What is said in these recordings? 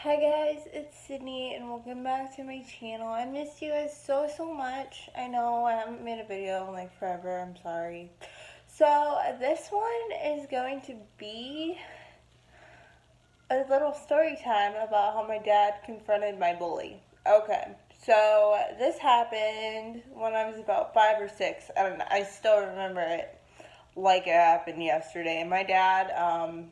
Hi guys, it's Cydney and welcome back to my channel. I missed you guys so much. I know I haven't made a video in like forever, I'm sorry. So this one is going to be a little story time about how my dad confronted my bully. Okay, so this happened when I was about 5 or 6. I don't know, I still remember it like it happened yesterday. My dad,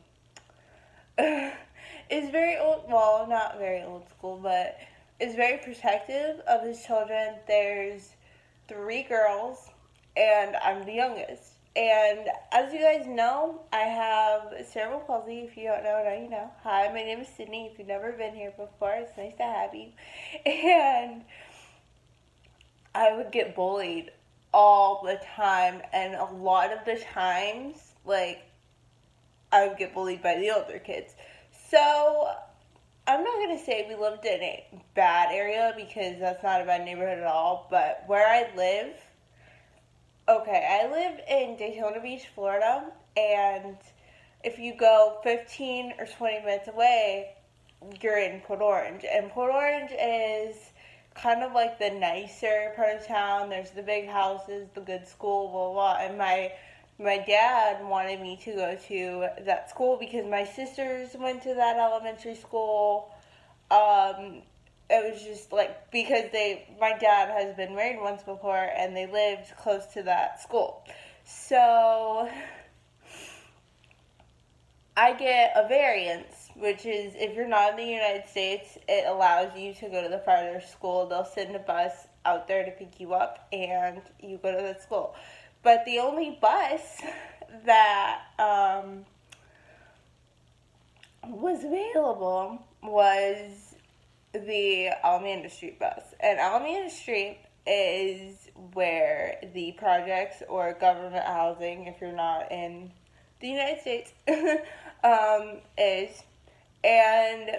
is very old, well, not very old school, but is very protective of his children. There's 3 girls, and I'm the youngest. And as you guys know, I have cerebral palsy. If you don't know, now you know. Hi, my name is Cydney. If you've never been here before, it's nice to have you. And I would get bullied all the time, and a lot of the times, like, I would get bullied by the older kids. So, I'm not going to say we lived in a bad area because that's not a bad neighborhood at all, but where I live, okay, I live in Daytona Beach, Florida, and if you go 15 or 20 minutes away, you're in Port Orange. And Port Orange is kind of like the nicer part of town. There's the big houses, the good school, blah, blah, and my dad wanted me to go to that school because my sisters went to that elementary school. It was just like because my dad has been married once before and they lived close to that school. So I get a variance, which is if you're not in the United States, it allows you to go to the farther school. They'll send a bus out there to pick you up and you go to that school. But the only bus that was available was the Alameda Street bus. And Alameda Street is where the projects or government housing, if you're not in the United States, is. And,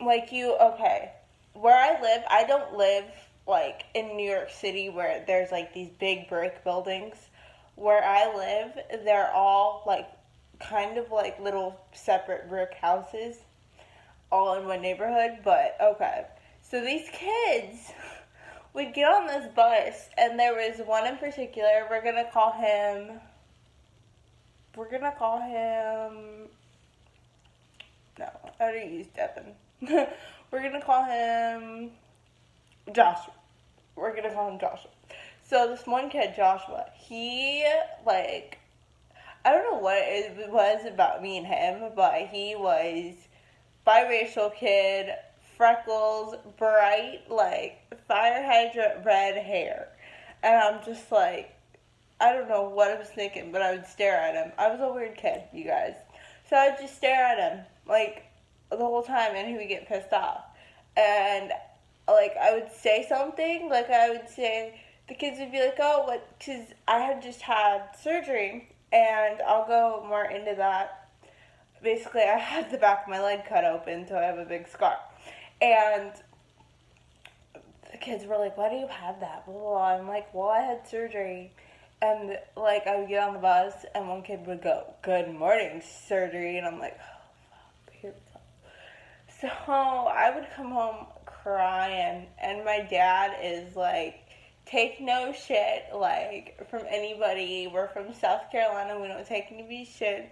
okay, where I live, I don't live, like, in New York City where there's, like, these big brick buildings. Where I live, they're all, like, kind of like little separate brick houses all in one neighborhood, but okay. So these kids would get on this bus, and there was one in particular, we're gonna call him, no, I already used Devin. We're gonna call him Joshua. So this one kid, Joshua, he, like, I don't know what it was about me and him, but he was biracial kid, freckles, bright, like, fire hydrant red hair. And I'm just like, I don't know what I was thinking, but I would stare at him. I was a weird kid, you guys. So I would just stare at him, like, the whole time, and he would get pissed off. And, like, I would say something, like, I would say, the kids would be like, oh, what, because I had just had surgery, and I'll go more into that. Basically, I had the back of my leg cut open, so I have a big scar. And the kids were like, why do you have that? Blah, blah, blah. I'm like, well, I had surgery. And, like, I would get on the bus, and one kid would go, good morning, surgery. And I'm like, oh, fuck, here we go. So I would come home crying, and my dad is like, take no shit, like, from anybody. We're from South Carolina. We don't take any shit.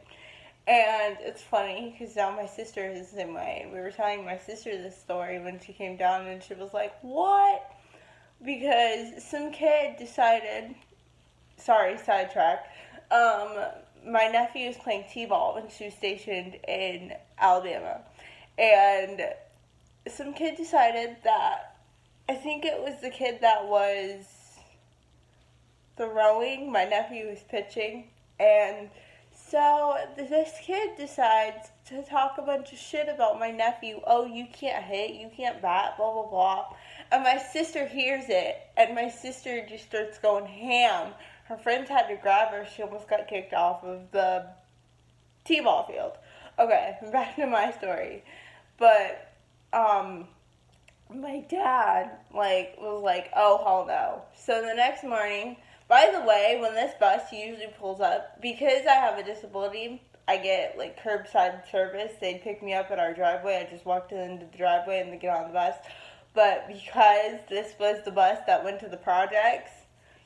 And it's funny, because now my sister is the same way. We were telling my sister this story when she came down, and she was like, what? Because some kid decided, sorry, sidetrack, my nephew was playing t-ball when she was stationed in Alabama. And some kid decided that, I think it was the kid that was throwing, my nephew was pitching, and so this kid decides to talk a bunch of shit about my nephew. Oh, you can't hit, you can't bat, blah, blah, blah. And my sister hears it, and my sister just starts going ham. Her friends had to grab her. She almost got kicked off of the t-ball field. Okay, back to my story. But, my dad, like, was like, oh, hell no. So the next morning, by the way, when this bus usually pulls up, because I have a disability, I get like curbside service. They'd pick me up at our driveway. I just walked into the driveway and they get on the bus. But because this was the bus that went to the projects,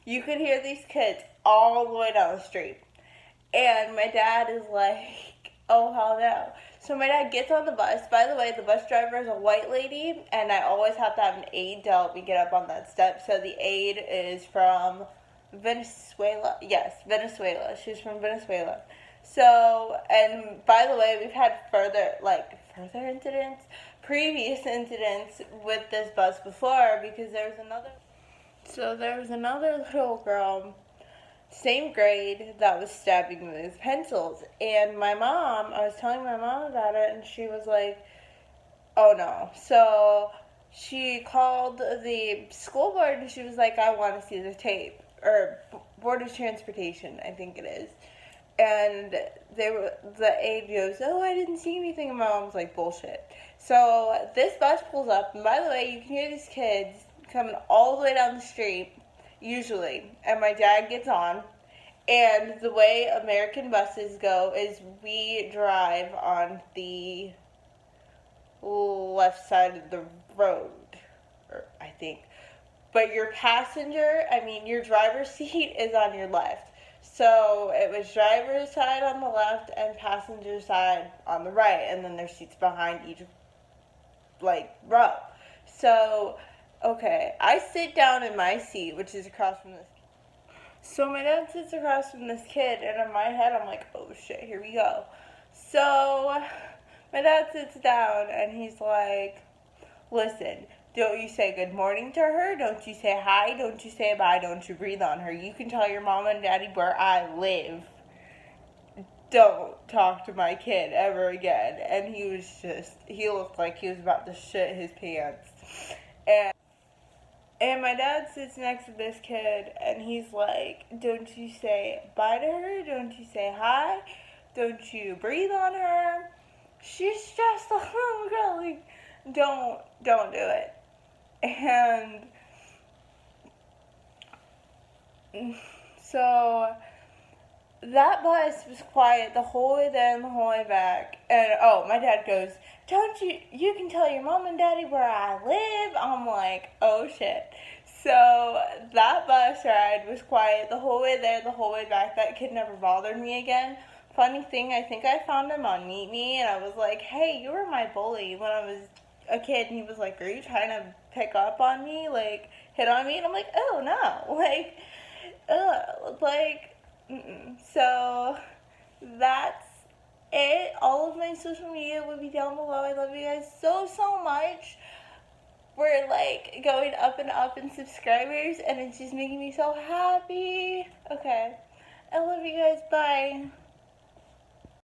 you could hear these kids all the way down the street. And my dad is like, oh, hell no. So my dad gets on the bus. By the way, the bus driver is a white lady, and I always have to have an aide to help me get up on that step. So the aide is from Venezuela. Yes, Venezuela. She's from Venezuela. So, and by the way, we've had previous incidents with this bus before, because there was another little girl, same grade, that was stabbing me with pencils. And I was telling my mom about it, and she was like, oh no. So she called the school board, and she was like, I want to see the tape. Or Board of Transportation, I think it is. And the aide goes, oh, I didn't see anything. And my mom's like, bullshit. So this bus pulls up, and by the way, you can hear these kids coming all the way down the street, usually. And my dad gets on, and the way American buses go is we drive on the left side of the road, I think. But your driver's seat is on your left. So it was driver's side on the left and passenger side on the right, and then there's seats behind each row. So, okay, I sit down in my seat, which is across from this. So my dad sits across from this kid, and in my head I'm like, oh shit, here we go. So my dad sits down, and he's like, listen, don't you say good morning to her, don't you say hi, don't you say bye, don't you breathe on her. You can tell your mom and daddy where I live. Don't talk to my kid ever again. And he looked like he was about to shit his pants. And my dad sits next to this kid, and he's like, don't you say bye to her, don't you say hi, don't you breathe on her. She's just a little girl, like, don't do it. And so that bus was quiet the whole way there and the whole way back. And my dad goes, you can tell your mom and daddy where I live. I'm like, oh shit. So that bus ride was quiet the whole way there, the whole way back. That kid never bothered me again. Funny thing, I think I found him on Meet Me, and I was like, hey, you were my bully when I was a kid. And he was like, are you trying to pick up on me, like hit on me? And I'm like, oh no, So that's it. All of my social media will be down below. I love you guys so much. We're going up and up in subscribers, and it's just making me so happy. Okay, I love you guys. Bye.